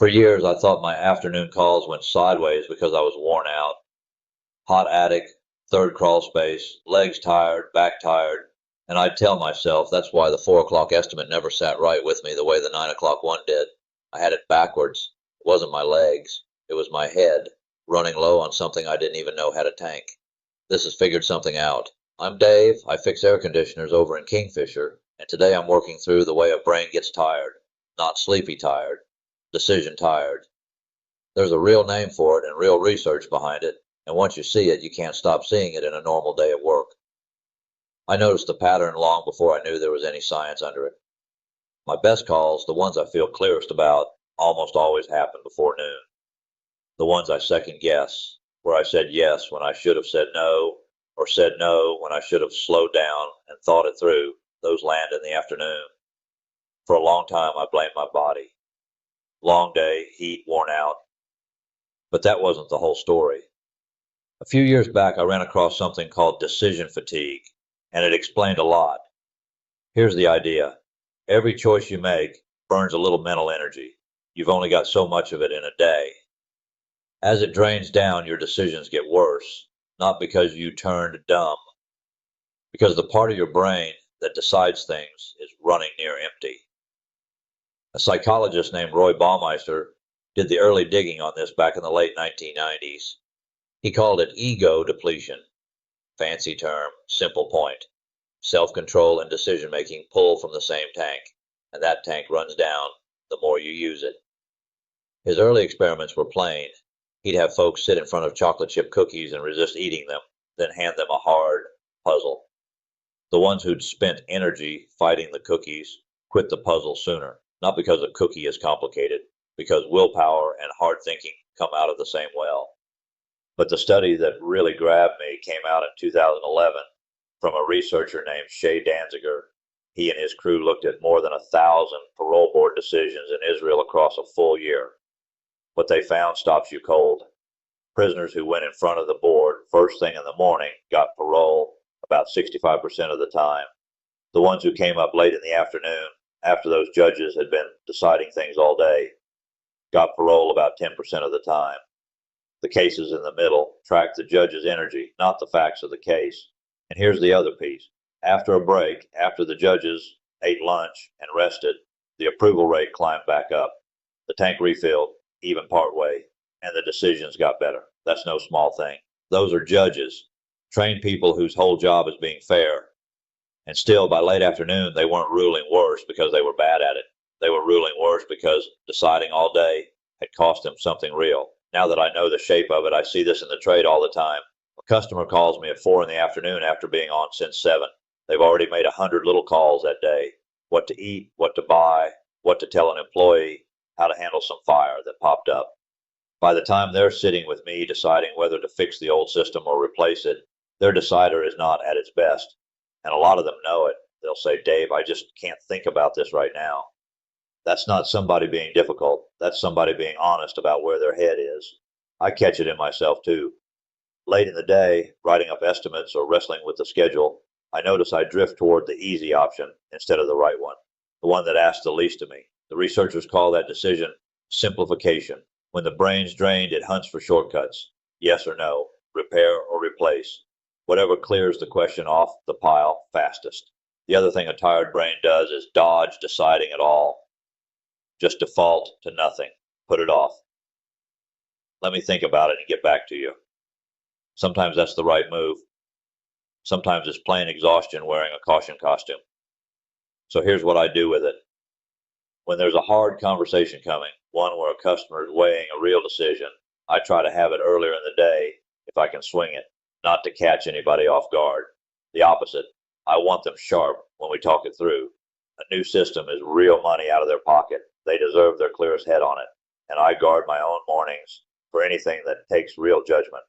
For years, I thought my afternoon calls went sideways because I was worn out. Hot attic, third crawl space, legs tired, back tired, and I'd tell myself that's why the 4 o'clock estimate never sat right with me the way the 9 o'clock one did. I had it backwards. It wasn't my legs. It was my head, running low on something I didn't even know had a tank. This has figured something out. I'm Dave. I fix air conditioners over in Kingfisher, and today I'm working through the way a brain gets tired. Not sleepy tired, decision tired. There's a real name for it and real research behind it, and once you see it, you can't stop seeing it in a normal day at work. I noticed the pattern long before I knew there was any science under it. My best calls, the ones I feel clearest about, almost always happen before noon. The ones I second guess, where I said yes when I should have said no, or said no when I should have slowed down and thought it through, those land in the afternoon. For a long time, I blamed my body. Long day, heat, worn out. But that wasn't the whole story. A few years back, I ran across something called decision fatigue, and it explained a lot. Here's the idea. Every choice you make burns a little mental energy. You've only got so much of it in a day. As it drains down, your decisions get worse, not because you turned dumb, because the part of your brain that decides things is running near empty. A psychologist named Roy Baumeister did the early digging on this back in the late 1990s. He called it ego-depletion. Fancy term, simple point. Self-control and decision-making pull from the same tank, and that tank runs down the more you use it. His early experiments were plain. He'd have folks sit in front of chocolate chip cookies and resist eating them, then hand them a hard puzzle. The ones who'd spent energy fighting the cookies quit the puzzle sooner, not because a cookie is complicated, because willpower and hard thinking come out of the same well. But the study that really grabbed me came out in 2011 from a researcher named Danziger. He and his crew looked at more than 1,000 parole board decisions in Israel across a full year. What they found stops you cold. Prisoners who went in front of the board first thing in the morning got parole about 65% of the time. The ones who came up late in the afternoon, after those judges had been deciding things all day, got parole about 10% of the time. The cases in the middle tracked the judge's energy, not the facts of the case. And here's the other piece. After a break, after the judges ate lunch and rested, the approval rate climbed back up. The tank refilled, even partway, and the decisions got better. That's no small thing. Those are judges, trained people whose whole job is being fair. And still, by late afternoon, they weren't ruling worse because they were bad at it. They were ruling worse because deciding all day had cost them something real. Now that I know the shape of it, I see this in the trade all the time. A customer calls me at 4 in the afternoon after being on since 7. They've already made 100 little calls that day. What to eat, what to buy, what to tell an employee, how to handle some fire that popped up. By the time they're sitting with me deciding whether to fix the old system or replace it, their decider is not at its best. And a lot of them know it. They'll say, Dave, I just can't think about this right now. That's not somebody being difficult. That's somebody being honest about where their head is. I catch it in myself too. Late in the day, writing up estimates or wrestling with the schedule, I notice I drift toward the easy option instead of the right one, the one that asks the least of me. The researchers call that decision simplification. When the brain's drained, it hunts for shortcuts. Yes or no, repair or replace. Whatever clears the question off the pile fastest. The other thing a tired brain does is dodge deciding at all. Just default to nothing. Put it off. Let me think about it and get back to you. Sometimes that's the right move. Sometimes it's plain exhaustion wearing a caution costume. So here's what I do with it. When there's a hard conversation coming, one where a customer is weighing a real decision, I try to have it earlier in the day if I can swing it, not to catch anybody off guard. The opposite. I want them sharp when we talk it through. A new system is real money out of their pocket. They deserve their clearest head on it, and I guard my own mornings for anything that takes real judgment.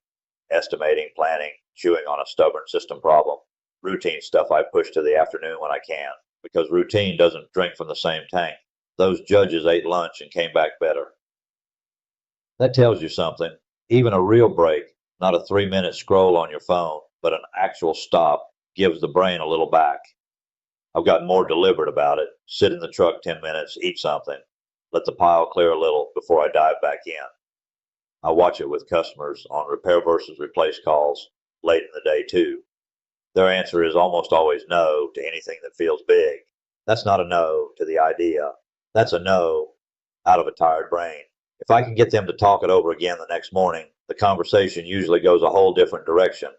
Estimating, planning, chewing on a stubborn system problem. Routine stuff I push to the afternoon when I can, because routine doesn't drink from the same tank. Those judges ate lunch and came back better. That tells you something. Even a real break, not a 3-minute scroll on your phone, but an actual stop, gives the brain a little back. I've gotten more deliberate about it. Sit in the truck 10 minutes, eat something. let the pile clear a little before I dive back in. I watch it with customers on repair versus replace calls late in the day too. Their answer is almost always no to anything that feels big. That's not a no to the idea. That's a no out of a tired brain. If I can get them to talk it over again the next morning, the conversation usually goes a whole different direction.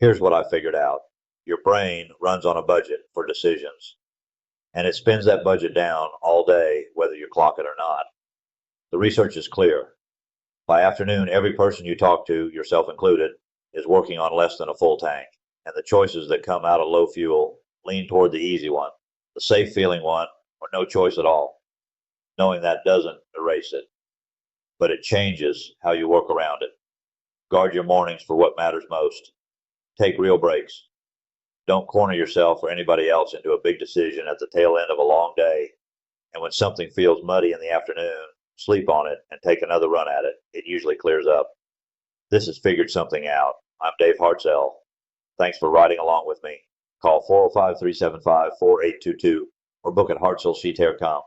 Here's what I figured out. Your brain runs on a budget for decisions, and it spins that budget down all day, whether you clock it or not. The research is clear. By afternoon, every person you talk to, yourself included, is working on less than a full tank, and the choices that come out of low fuel lean toward the easy one, the safe feeling one, or no choice at all. Knowing that doesn't erase it, but it changes how you work around it. Guard your mornings for what matters most. Take real breaks. Don't corner yourself or anybody else into a big decision at the tail end of a long day. And when something feels muddy in the afternoon, sleep on it and take another run at it. It usually clears up. This has Figured Something Out. I'm Dave Hartzell. Thanks for riding along with me. Call 405-375-4822 or book at hartzellsheethair.com.